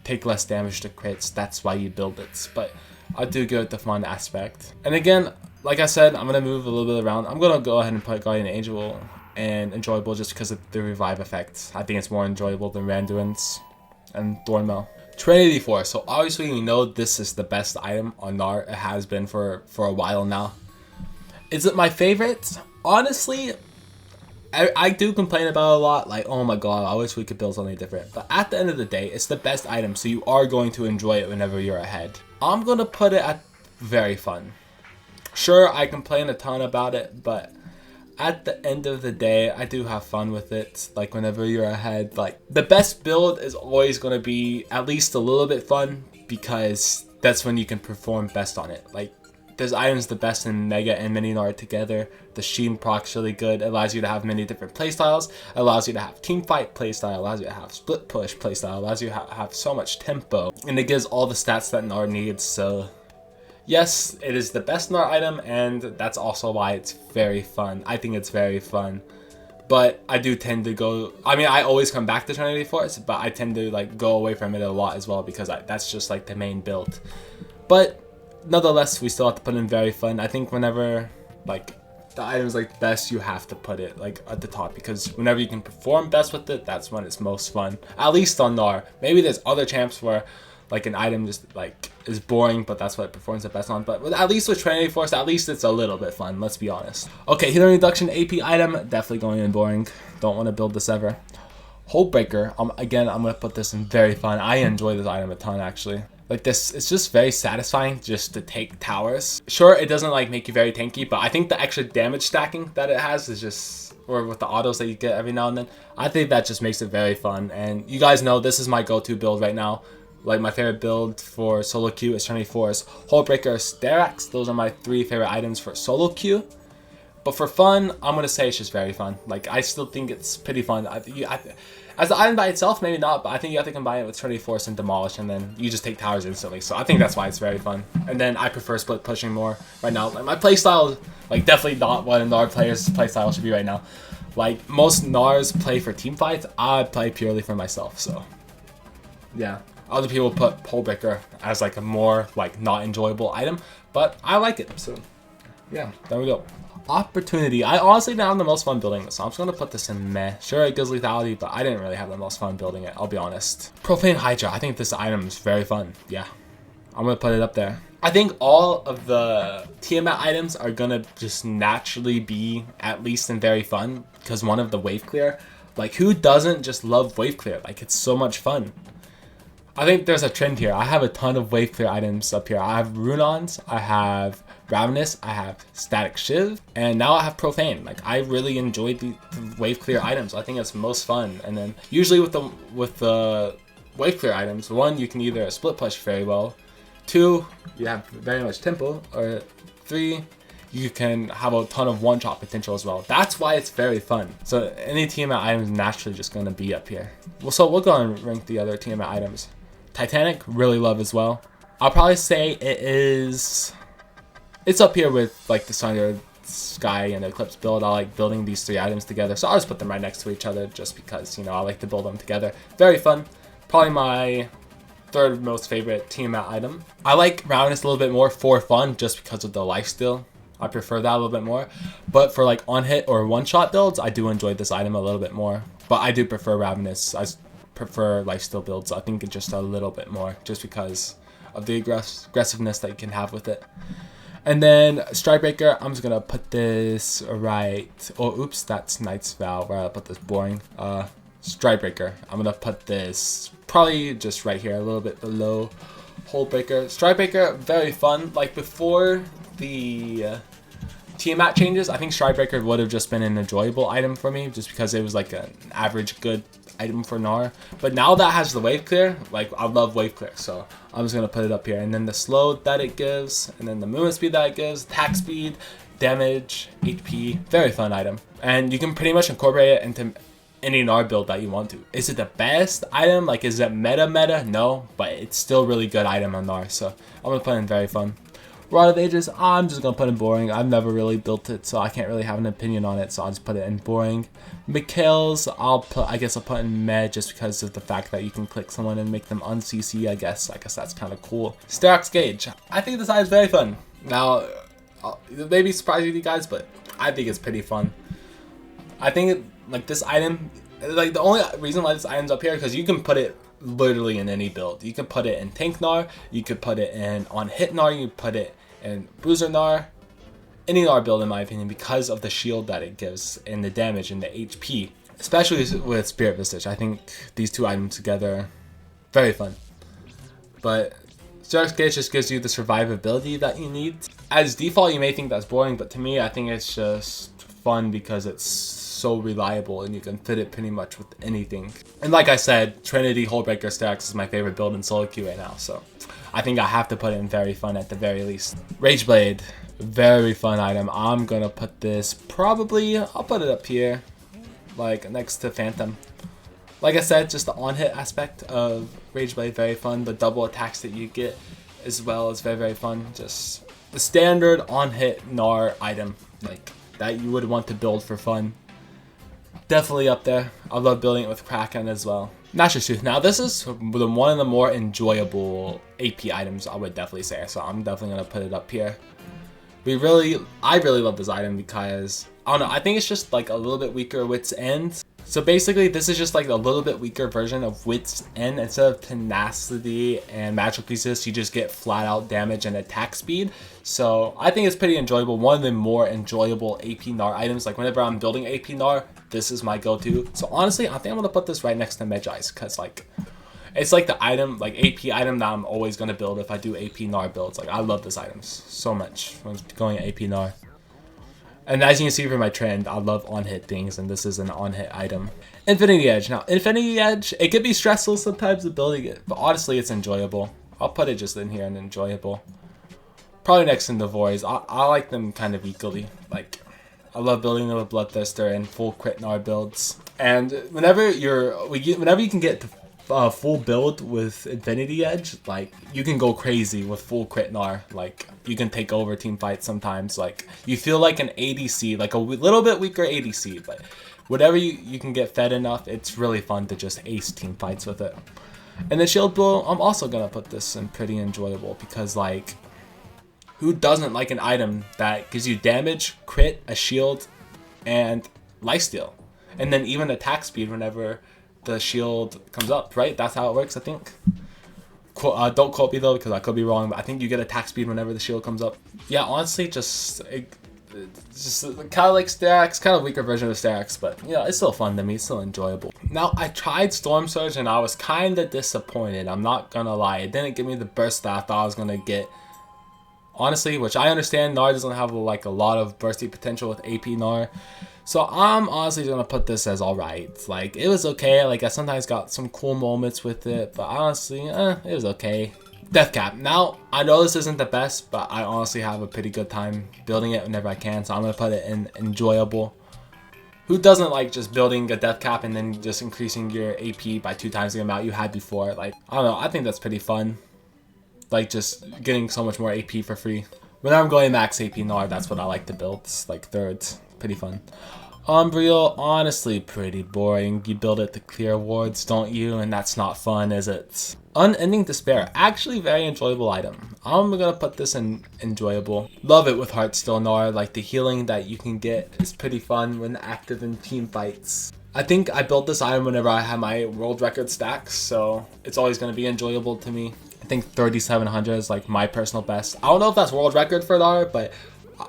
Take less damage to crits, that's why you build it, but I do give it the fun aspect. And again, like I said, I'm going to move a little bit around. I'm going to go ahead and put Guardian Angel and Enjoyable just because of the revive effect. I think it's more enjoyable than Randuin's and Thornmail. Trinity Force, so obviously we know this is the best item on Gnar. It has been for a while now. Is it my favorite? Honestly, I do complain about it a lot, like, oh my god, I wish we could build something different. But at the end of the day, it's the best item, so you are going to enjoy it whenever you're ahead. I'm going to put it at very fun. Sure, I complain a ton about it, but at the end of the day, I do have fun with it. Like, whenever you're ahead, like, the best build is always going to be at least a little bit fun, because that's when you can perform best on it. Like, this item's the best in Mega and Mini Gnar together. The Sheen proc's really good. It allows you to have many different playstyles. It allows you to have teamfight playstyle. Allows you to have split push playstyle. Allows you to have so much tempo. And it gives all the stats that Gnar needs. So yes, it is the best Gnar item, and that's also why it's very fun. I think it's very fun. But I do tend to go, I mean, I always come back to Trinity Force, but I tend to like go away from it a lot as well because that's just like the main build. But nonetheless, we still have to put in very fun. I think whenever like the item's like best, you have to put it like at the top because whenever you can perform best with it, that's when it's most fun. At least on Gnar. Maybe there's other champs where like an item just like is boring, but that's what it performs the best on. But at least with Trinity Force, at least it's a little bit fun. Let's be honest. Okay, healing reduction AP item, definitely going in boring. Don't want to build this ever. Hullbreaker. Again, I'm gonna put this in very fun. I enjoy this item a ton actually. Like this, it's just very satisfying just to take towers. Sure, it doesn't like make you very tanky, but I think the extra damage stacking that it has is just, or with the autos that you get every now and then, I think that just makes it very fun. And you guys know this is my go-to build right now. Like my favorite build for solo queue is Trinity Force, Hullbreaker, Sterax. Those are my 3 favorite items for solo queue. But for fun, I'm gonna say it's just very fun. Like I still think it's pretty fun. As the item by itself, maybe not, but I think you have to combine it with Trinity Force and Demolish, and then you just take towers instantly. So I think that's why it's very fun. And then I prefer split pushing more right now. Like my playstyle is like definitely not what a Gnar player's playstyle should be right now. Like most Gnars play for team fights, I play purely for myself. So yeah, Other people put Pole Breaker as like a more like not enjoyable item, but I like it. So yeah, there we go. Opportunity. I honestly didn't have the most fun building this, so I'm just gonna put this in meh. Sure, it gives lethality, but I didn't really have the most fun building it, I'll be honest. Profane Hydra. I think this item is very fun. Yeah, I'm gonna put it up there. I think all of the Tiamat items are gonna just naturally be at least in very fun, because one of the wave clear, like who doesn't just love wave clear? Like it's so much fun. I think there's a trend here. I have a ton of wave clear items up here. I have Runons, I have Ravenous, I have Static Shiv, and now I have Profane. Like I really enjoyed the wave clear items. I think it's most fun. And then usually with the wave clear items, one, you can either split push very well, two, you have very much tempo, or three, you can have a ton of one-shot potential as well. That's why it's very fun. So any Tiamat item is naturally just going to be up here. Well, so we'll go and rank the other Tiamat items. Titanic, really love as well. I'll probably say it's up here with like the Sun, Sky, and Eclipse build. I like building these three items together, so I'll just put them right next to each other just because, you know, I like to build them together. Very fun. Probably my third most favorite Tiamat item. I like Ravenous a little bit more for fun just because of the lifesteal. I prefer that a little bit more. But for like on-hit or one-shot builds, I do enjoy this item a little bit more. But I do prefer Ravenous. I prefer lifesteal builds. I think it's just a little bit more just because of the aggressiveness that you can have with it. And then Strikebreaker, I'm just going to put this right. Oh, oops, that's Knight's Vow. Where I put this boring. Strikebreaker. I'm going to put this probably just right here, a little bit below Hullbreaker. Strikebreaker, very fun. Like before the Tiamat changes, I think Strikebreaker would have just been an enjoyable item for me just because it was like an average good item for Gnar. But now that has the wave clear, like I love wave clear, so I'm just going to put it up here. And then the slow that it gives, and then the movement speed that it gives, attack speed, damage, HP, very fun item. And you can pretty much incorporate it into any Gnar build that you want to. Is it the best item? Like, is it meta? No, but it's still really good item on Gnar, so I'm going to put in very fun. Rod of Ages, I'm just going to put in boring. I've never really built it, so I can't really have an opinion on it, so I'll just put it in boring. Mikhail's, I guess I'll put in meh just because of the fact that you can click someone and make them un-CC, I guess that's kind of cool. Sterak's Gauge, I think this item is very fun. Now, it may be surprising to you guys, but I think it's pretty fun. I think, like, this item, like, the only reason why this item's up here is because you can put it literally in any build. You can put it in Tank Gnar, you could put it in on-hit Gnar, you could put it in Bruiser Gnar, any Gnar build in my opinion, because of the shield that it gives and the damage and the HP, especially with Spirit Visage. I think these two items together, very fun. But Sterak's Gauge just gives you the survivability that you need. As default, you may think that's boring, but to me, I think it's just fun because it's so reliable and you can fit it pretty much with anything. And like I said, Trinity Hullbreaker Sterax is my favorite build in solo queue right now, so I think I have to put it in very fun at the very least. Rageblade, very fun item. I'm gonna put this probably, I'll put it up here, like next to Phantom. Like I said, just the on-hit aspect of Rageblade, very fun. The double attacks that you get as well is very, very fun. Just the standard on-hit Gnar item, like that you would want to build for fun. Definitely up there. I love building it with Kraken as well. Nashor's Tooth. Now this is one of the more enjoyable AP items, I would definitely say. So I'm definitely gonna put it up here. I really love this item because, I don't know, I think it's just like a little bit weaker Wit's End. So basically this is just like a little bit weaker version of Wit's End. Instead of tenacity and magic resist, you just get flat out damage and attack speed. So I think it's pretty enjoyable. One of the more enjoyable AP Gnar items. Like whenever I'm building AP Gnar, this is my go-to. So honestly, I think I'm gonna put this right next to Medjai's because like it's like the item, like AP item that I'm always gonna build if I do AP Gnar builds. Like I love this item so much when going AP Gnar. And as you can see from my trend, I love on-hit things, and this is an on-hit item. Infinity Edge. Now, Infinity Edge, it could be stressful sometimes building it, but honestly, it's enjoyable. I'll put it just in here and enjoyable. Probably next to Navori's. I like them kind of equally. Like, I love building them with Bloodthirster and full crit Gnar builds. And whenever you can get to full build with Infinity Edge, like you can go crazy with full crit Gnar. Like you can take over team fights sometimes. Like you feel like an ADC, like a little bit weaker ADC, but whatever you can get fed enough, it's really fun to just ace team fights with it. And then shield blow, I'm also gonna put this in pretty enjoyable because like, who doesn't like an item that gives you damage, crit, a shield, and lifesteal, and then even attack speed whenever the shield comes up, right? That's how it works, I think. Don't quote me though, because I could be wrong, but I think you get attack speed whenever the shield comes up. Yeah, honestly, just kind of like Starax, kind of weaker version of Starax, but yeah, it's still fun to me, it's still enjoyable. Now, I tried Storm Surge and I was kind of disappointed, I'm not gonna lie. It didn't give me the burst that I thought I was gonna get. Honestly, which I understand, Gnar doesn't have like a lot of bursty potential with AP Gnar. So I'm honestly gonna put this as alright. Like, it was okay, like I sometimes got some cool moments with it, but honestly, it was okay. Death Cap. Now, I know this isn't the best, but I honestly have a pretty good time building it whenever I can, so I'm gonna put it in enjoyable. Who doesn't like just building a Death Cap and then just increasing your AP by 2 times the amount you had before? Like, I don't know, I think that's pretty fun. Like, just getting so much more AP for free. When I'm going max AP Gnar, that's what I like to build. It's like thirds. Pretty fun. Umbreal, honestly pretty boring. You build it to clear wards, don't you? And that's not fun, is it? Unending Despair, actually very enjoyable item. I'm gonna put this in enjoyable. Love it with Heartsteel Gnar. Like, the healing that you can get is pretty fun when active in team fights. I think I built this item whenever I had my world record stacks, so it's always gonna be enjoyable to me. I think 3700 is like my personal best. I don't know if that's world record for Gnar, but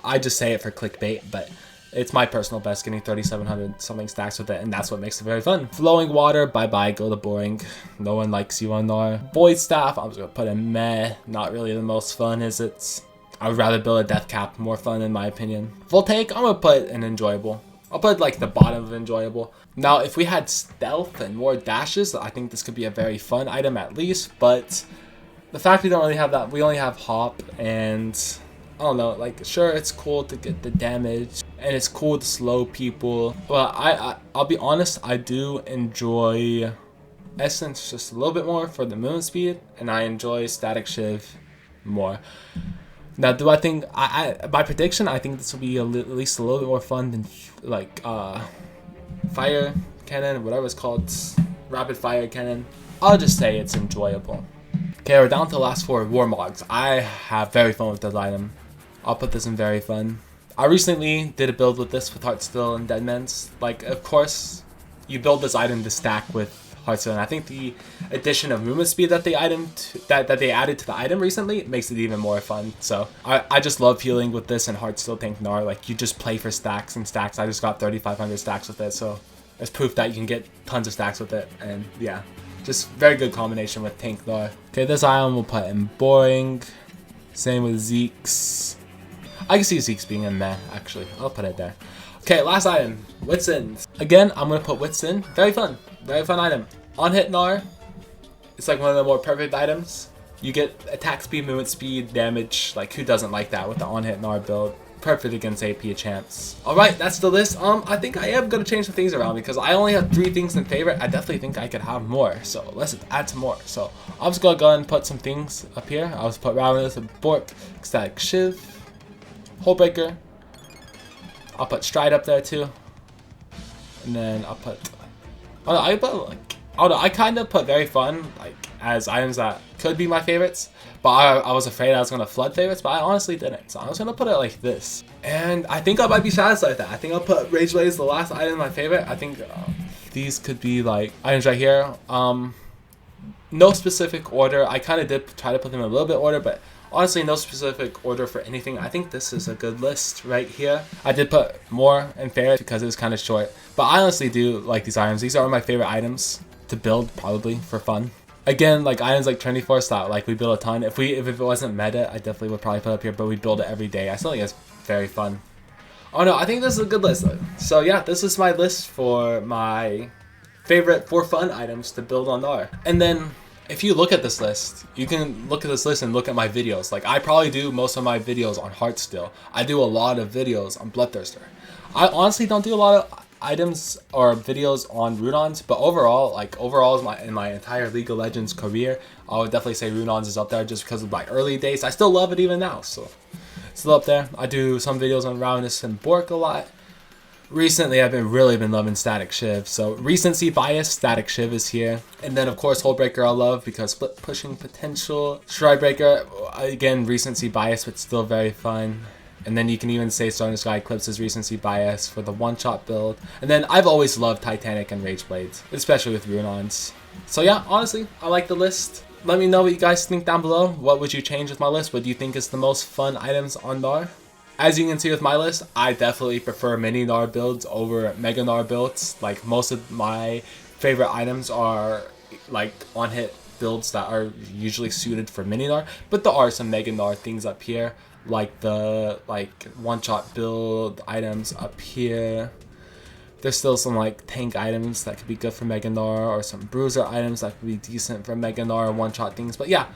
I just say it for clickbait, but it's my personal best, getting 3700 something stacks with it, and that's what makes it very fun. Flowing Water, bye-bye, go to boring. No one likes you on Gnar. Void Staff, I'm just gonna put in meh. Not really the most fun, is it? I would rather build a Death Cap, more fun in my opinion. Voltaic, I'm gonna put in enjoyable. I'll put like the bottom of enjoyable. Now, if we had stealth and more dashes, I think this could be a very fun item at least, but the fact we don't really have that, we only have hop, and I don't know, like, sure, it's cool to get the damage and it's cool to slow people, but I'll be honest, I do enjoy Essence just a little bit more for the movement speed, and I enjoy Static Shiv more. Now, do I think, my prediction, I think this will be at least a little bit more fun than like Fire Cannon, whatever it's called, Rapid Fire Cannon. I'll just say it's enjoyable. Okay, we're down to the last 4 Warmogs. I have very fun with this item. I'll put this in very fun. I recently did a build with this with Heartsteel and Deadman's. Like, of course, you build this item to stack with Heartsteel, and I think the addition of movement speed that they added to the item recently makes it even more fun. So I just love healing with this and Heartsteel Tank Gnar. Like, you just play for stacks and stacks. I just got 3500 stacks with it, so it's proof that you can get tons of stacks with it, and yeah. Just very good combination with Tank Gnar. Okay, this item we'll put in boring. Same with Zeke's. I can see Zeke's being in meh, actually. I'll put it there. Okay, last item. Wits In. Again, I'm going to put Wits In. Very fun. Very fun item. On hit Gnar. It's like one of the more perfect items. You get attack speed, movement speed, damage. Like, who doesn't like that with the on hit Gnar build? Perfect against AP champs. Alright, that's the list. I think I am going to change some things around because I only have 3 things in favorite. I definitely think I could have more. So let's add some more. So I'm just going to go ahead and put some things up here. I'll just put Ravenous and Bork, Ecstatic Shiv, Hullbreaker. I'll put Stride up there too. And then I'll put... I kind of put Very Fun like as items that could be my favorites. But I was afraid I was going to flood favorites, but I honestly didn't. So I was going to put it like this. And I think I might be satisfied with that. I think I'll put Rage Blade as the last item my favorite. I think these could be like items right here. No specific order. I kind of did try to put them in a little bit order, but honestly, no specific order for anything. I think this is a good list right here. I did put more in favorite because it was kind of short. But I honestly do like these items. These are my favorite items to build, probably, for fun. Again, like items like 24 slot, like we build a ton. If it wasn't meta, I definitely would probably put it up here, but we build it every day. I still think it's very fun. Oh no, I think this is a good list. So yeah, this is my list for my favorite for fun items to build on Gnar. And then if you look at this list, you can look at this list and look at my videos. Like, I probably do most of my videos on Heartsteel. I do a lot of videos on Bloodthirster. I honestly don't do a lot of items or videos on Runons, but overall in my entire League of Legends career, I would definitely say Runons is up there just because of my early days. I still love it even now, so it's still up there. I do some videos on Ravenous and Bork a lot. Recently, I've really been loving Static Shiv. So recency bias, Static Shiv is here. And then of course Hullbreaker I love because split pushing potential. Stridebreaker, again recency bias but still very fun. And then you can even say Storm Sky Eclipse is recency bias for the one-shot build. And then I've always loved Titanic and Rage Blades, especially with Runons. So yeah, honestly, I like the list. Let me know what you guys think down below. What would you change with my list? What do you think is the most fun items on Gnar? As you can see with my list, I definitely prefer mini Gnar builds over mega Gnar builds. Like most of my favorite items are like on-hit builds that are usually suited for mini Gnar, but there are some mega Gnar things up here, like the one-shot build items up here. There's still some like tank items that could be good for mega Gnar, or some bruiser items that could be decent for mega Gnar one-shot things. But yeah,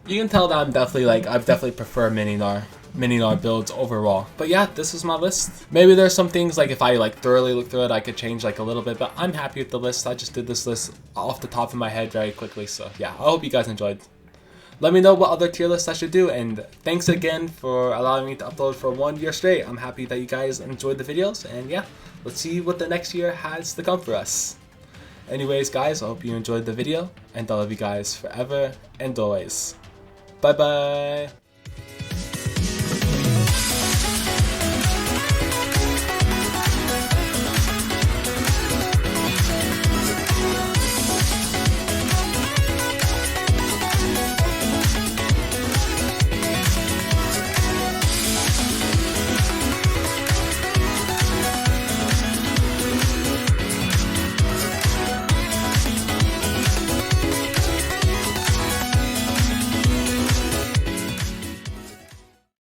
you can tell that I definitely prefer mini Gnar builds overall. But yeah, this is my list. Maybe there's some things like if I like thoroughly look through it, I could change like a little bit, but I'm happy with the list. I just did this list off the top of my head very quickly. So yeah, I hope you guys enjoyed. Let me know what other tier lists I should do, and thanks again for allowing me to upload for 1 year straight. I'm happy that you guys enjoyed the videos, and yeah, let's see what the next year has to come for us. Anyways guys, I hope you enjoyed the video, and I love you guys forever and always. Bye bye!